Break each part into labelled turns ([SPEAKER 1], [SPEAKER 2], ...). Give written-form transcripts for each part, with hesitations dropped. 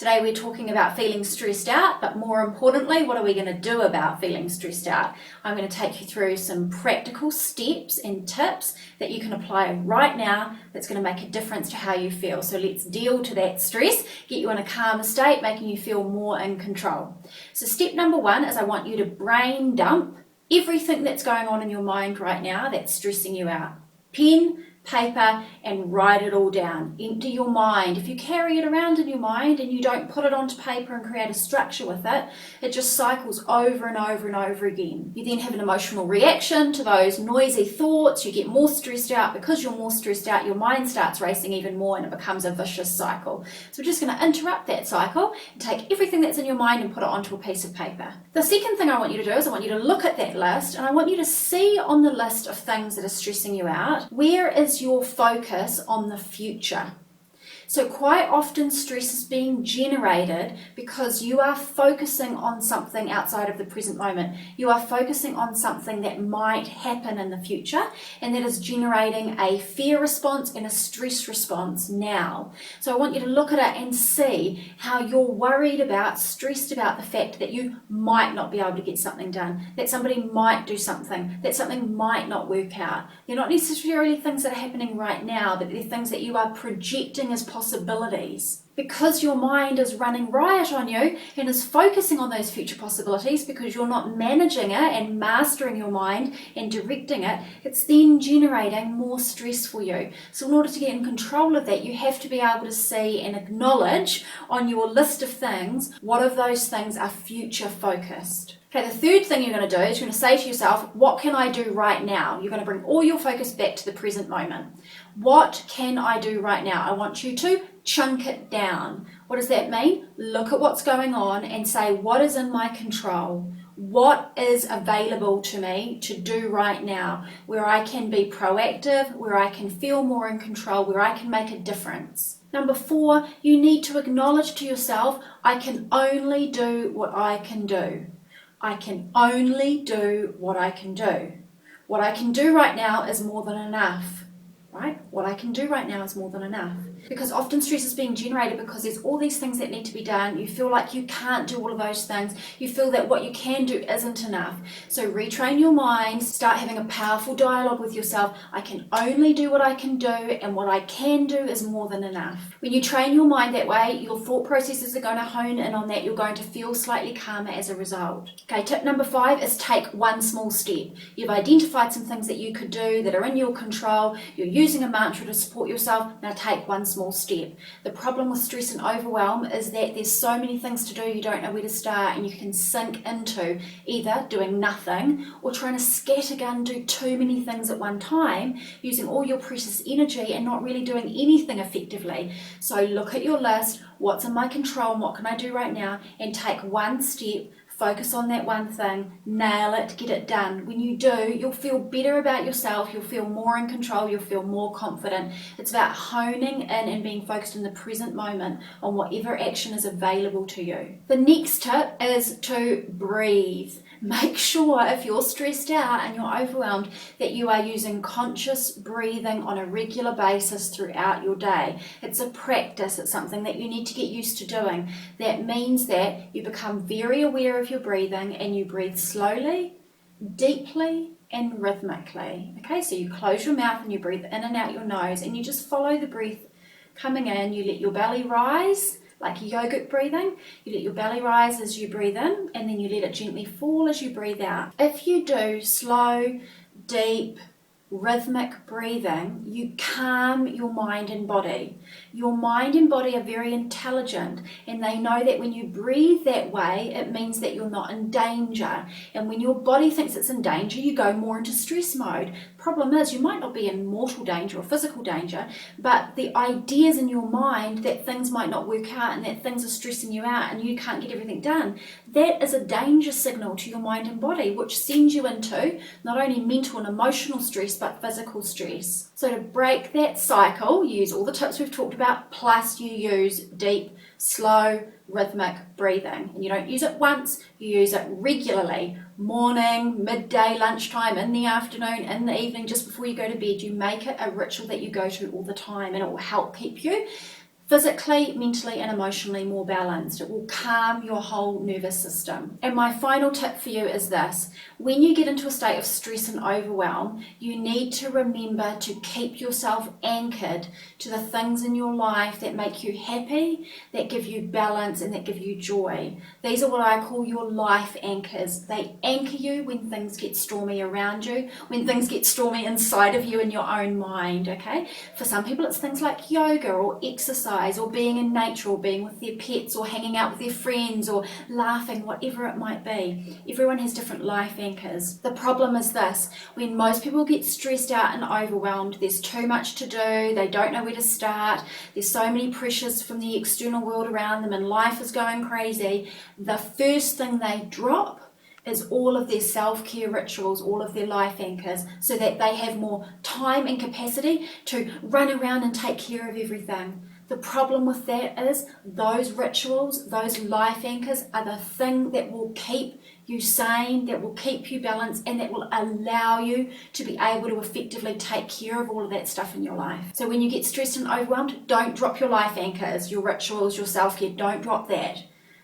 [SPEAKER 1] Today we're talking about feeling stressed out, but more importantly, what are we going to do about feeling stressed out? I'm going to take you through some practical steps and tips that you can apply right now that's going to make a difference to how you feel. So let's deal to that stress, get you in a calmer state, making you feel more in control. So step number one is I want you to brain dump everything that's going on in your mind right now that's stressing you out. Pen, paper, and write it all down. Empty your mind. If you carry it around in your mind and you don't put it onto paper and create a structure with it, it just cycles over and over and over again. You then have an emotional reaction to those noisy thoughts. You get more stressed out. Because you're more stressed out, your mind starts racing even more and it becomes a vicious cycle. So we're just going to interrupt that cycle and take everything that's in your mind and put it onto a piece of paper. The second thing I want you to do is I want you to look at that list and I want you to see on the list of things that are stressing you out, where is your focus on the future. So quite often stress is being generated because you are focusing on something outside of the present moment. You are focusing on something that might happen in the future, and that is generating a fear response and a stress response now. So I want you to look at it and see how you're worried about, stressed about the fact that you might not be able to get something done, that somebody might do something, that something might not work out. They're not necessarily things that are happening right now, but they're things that you are projecting as possibilities. Because your mind is running riot on you and is focusing on those future possibilities, because you're not managing it and mastering your mind and directing it, it's then generating more stress for you. So in order to get in control of that, you have to be able to see and acknowledge on your list of things, what of those things are future focused. Okay, the third thing you're going to do is you're going to say to yourself, what can I do right now? You're going to bring all your focus back to the present moment. What can I do right now? I want you to chunk it down. What does that mean? Look at what's going on and say, what is in my control? What is available to me to do right now, where I can be proactive, where I can feel more in control, where I can make a difference? Number 4, you need to acknowledge to yourself, I can only do what I can do. I can only do what I can do. What I can do right now is more than enough, right? What I can do right now is more than enough. Because often stress is being generated because there's all these things that need to be done. You feel like you can't do all of those things. You feel that what you can do isn't enough. So retrain your mind, start having a powerful dialogue with yourself. I can only do what I can do, and what I can do is more than enough. When you train your mind that way, your thought processes are going to hone in on that. You're going to feel slightly calmer as a result. Okay, tip number 5 is take one small step. You've identified some things that you could do that are in your control. You're using a mantra to support yourself. Now take one small step. The problem with stress and overwhelm is that there's so many things to do, you don't know where to start, and you can sink into either doing nothing or trying to scattergun do too many things at one time, using all your precious energy and not really doing anything effectively. So look at your list, what's in my control and what can I do right now, and take one step. Focus on that one thing, nail it, get it done. When you do, you'll feel better about yourself, you'll feel more in control, you'll feel more confident. It's about honing in and being focused in the present moment on whatever action is available to you. The next tip is to breathe. Make sure if you're stressed out and you're overwhelmed that you are using conscious breathing on a regular basis throughout your day. It's a practice, it's something that you need to get used to doing. That means that you become very aware of your breathing and you breathe slowly, deeply and rhythmically. Okay, so you close your mouth and you breathe in and out your nose and you just follow the breath coming in. You let your belly rise, like yogic breathing. You let your belly rise as you breathe in and then you let it gently fall as you breathe out. If you do slow, deep, rhythmic breathing, you calm your mind and body. Your mind and body are very intelligent and they know that when you breathe that way, it means that you're not in danger. And when your body thinks it's in danger, you go more into stress mode. Problem is, you might not be in mortal danger or physical danger, but the ideas in your mind that things might not work out and that things are stressing you out and you can't get everything done, that is a danger signal to your mind and body, which sends you into not only mental and emotional stress, but physical stress. So to break that cycle, you use all the tips we've talked about, plus you use deep, slow, rhythmic breathing. And you don't use it once, you use it regularly. Morning, midday, lunchtime, in the afternoon, in the evening, just before you go to bed. You make it a ritual that you go to all the time, and it will help keep you physically, mentally and emotionally more balanced. It will calm your whole nervous system. And my final tip for you is this: when you get into a state of stress and overwhelm, you need to remember to keep yourself anchored to the things in your life that make you happy, that give you balance and that give you joy. These are what I call your life anchors. They anchor you when things get stormy around you, when things get stormy inside of you in your own mind, okay? For some people it's things like yoga or exercise or being in nature or being with their pets or hanging out with their friends or laughing, whatever it might be. Everyone has different life anchors. The problem is this: when most people get stressed out and overwhelmed, there's too much to do, they don't know where to start, there's so many pressures from the external world around them and life is going crazy. The first thing they drop is all of their self-care rituals, all of their life anchors, so that they have more time and capacity to run around and take care of everything. The problem with that is those rituals, those life anchors are the thing that will keep you sane, that will keep you balanced, and that will allow you to be able to effectively take care of all of that stuff in your life. So when you get stressed and overwhelmed, don't drop your life anchors, your rituals, your self-care, don't drop that.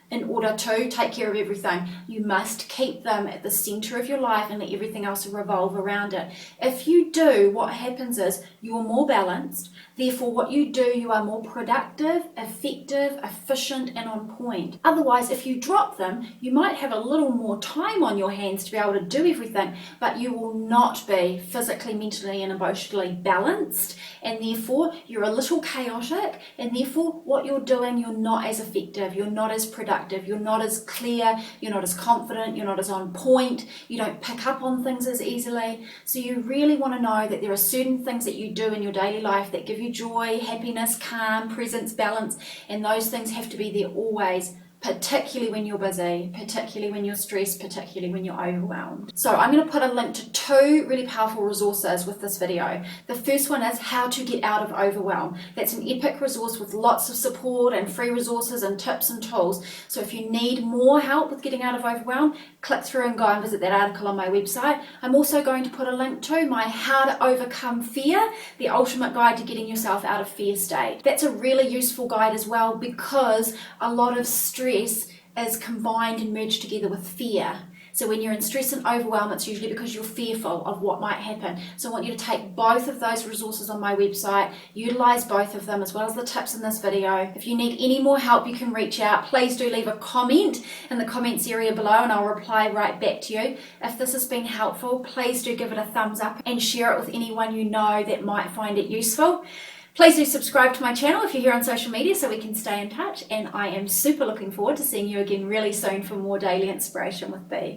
[SPEAKER 1] In order to take care of everything, you must keep them at the center of your life and let everything else revolve around it. If you do, what happens is you're more balanced. Therefore, what you do, you are more productive, effective, efficient, and on point. Otherwise, if you drop them, you might have a little more time on your hands to be able to do everything, but you will not be physically, mentally, and emotionally balanced, and therefore you're a little chaotic, and therefore what you're doing, you're not as effective, you're not as productive, you're not as clear, you're not as confident, you're not as on point, you don't pick up on things as easily. So you really want to know that there are certain things that you do in your daily life that give you joy, happiness, calm, presence, balance, and those things have to be there always, particularly when you're busy, particularly when you're stressed, particularly when you're overwhelmed. So I'm going to put a link to 2 really powerful resources with this video. The first one is How to Get Out of Overwhelm. That's an epic resource with lots of support and free resources and tips and tools. So if you need more help with getting out of overwhelm, click through and go and visit that article on my website. I'm also going to put a link to my How to Overcome Fear, the ultimate guide to getting yourself out of fear state. That's a really useful guide as well, because a lot of stress is combined and merged together with fear. So when you're in stress and overwhelm, it's usually because you're fearful of what might happen. So I want you to take both of those resources on my website, utilize both of them as well as the tips in this video. If you need any more help, you can reach out. Please do leave a comment in the comments area below and I'll reply right back to you. If this has been helpful, please do give it a thumbs up and share it with anyone you know that might find it useful. Please do subscribe to my channel if you're here on social media so we can stay in touch, and I am super looking forward to seeing you again really soon for more daily inspiration with Bea.